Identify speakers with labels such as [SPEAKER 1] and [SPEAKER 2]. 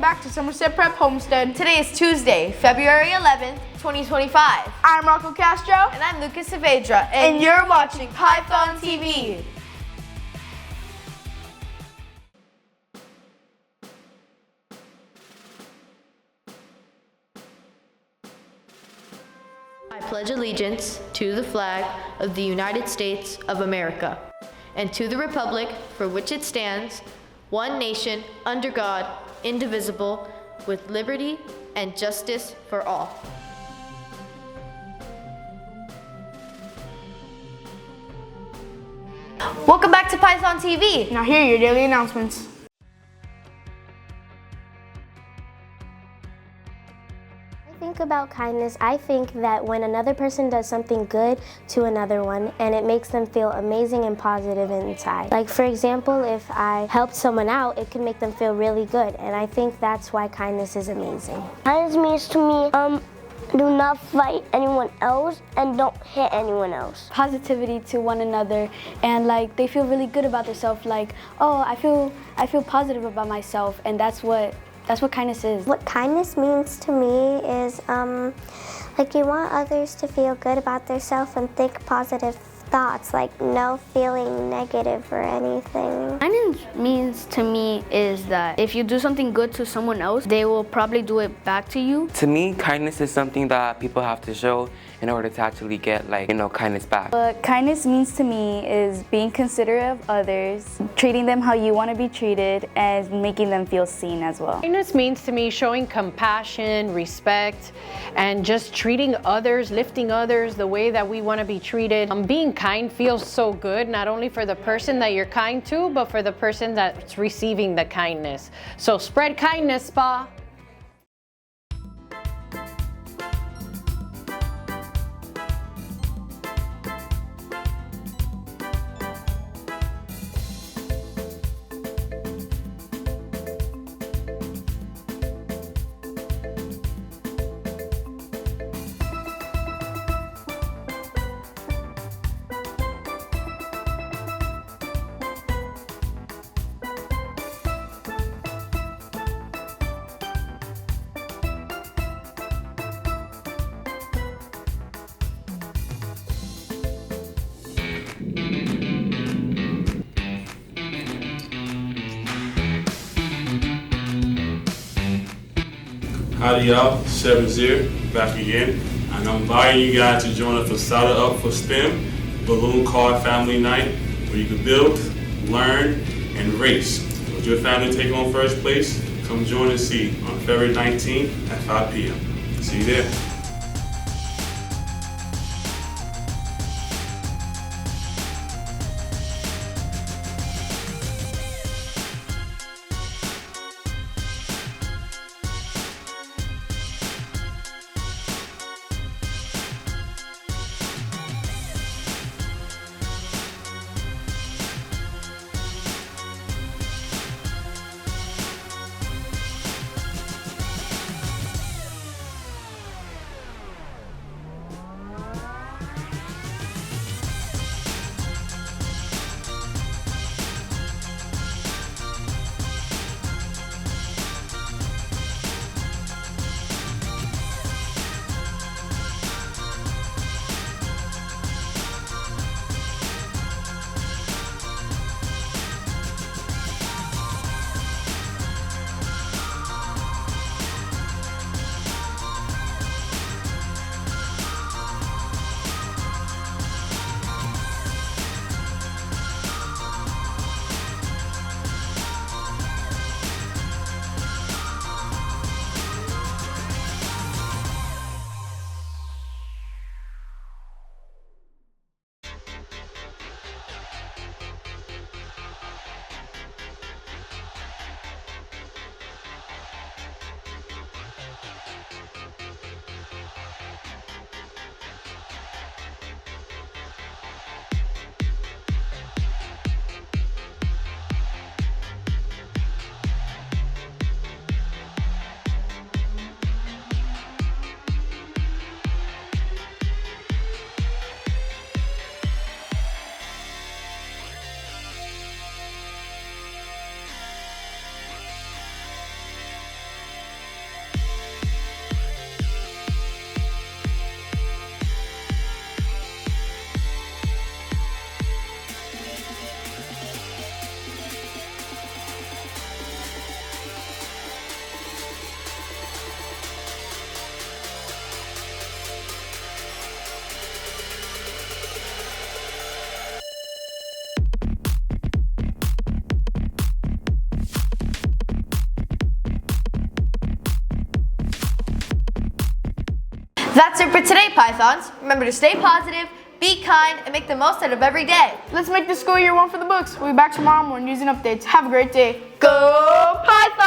[SPEAKER 1] welcome back to Somerset Prep Homestead.
[SPEAKER 2] Today is Tuesday, February 11th, 2025.
[SPEAKER 1] I'm Marco Castro.
[SPEAKER 2] And I'm Lucas Saavedra.
[SPEAKER 1] And you're watching Python TV.
[SPEAKER 2] I pledge allegiance to the flag of the United States of America and to the republic for which it stands, one nation, under God, indivisible, with liberty and justice for all. Welcome back to Python TV.
[SPEAKER 1] Now here are your daily announcements.
[SPEAKER 3] Think about kindness. I think that when another person does something good to another one and it makes them feel amazing and positive inside. Like for example, if I helped someone out, it can make them feel really good, and I think that's why kindness is amazing.
[SPEAKER 4] Kindness means to me, do not fight anyone else and don't hit anyone else.
[SPEAKER 5] Positivity to one another, and like they feel really good about themselves, like, oh, I feel positive about myself, and that's what kindness is.
[SPEAKER 3] What kindness means to me is like you want others to feel good about themselves and think positive thoughts, like no feeling negative or anything.
[SPEAKER 5] Kindness means to me is that if you do something good to someone else, they will probably do it back to you.
[SPEAKER 6] To me, kindness is something that people have to show in order to actually get, kindness back.
[SPEAKER 7] What kindness means to me is being considerate of others, treating them how you want to be treated, and making them feel seen as well.
[SPEAKER 8] Kindness means to me showing compassion, respect, and just treating others, lifting others the way that we want to be treated. Being kind feels so good, not only for the person that you're kind to, but for the person that's receiving the kindness. So spread kindness, spa.
[SPEAKER 9] Howdy y'all, 7-0, back again. And I'm inviting you guys to join us for Starter Up for STEM, Balloon Car Family Night, where you can build, learn, and race. With your family taking on first place, come join and see on February 19th at 5 p.m. See you there.
[SPEAKER 2] That's it for today, Pythons. Remember to stay positive, be kind, and make the most out of every day.
[SPEAKER 1] Let's make the school year one for the books. We'll be back tomorrow with more news and updates. Have a great day.
[SPEAKER 2] Go Pythons!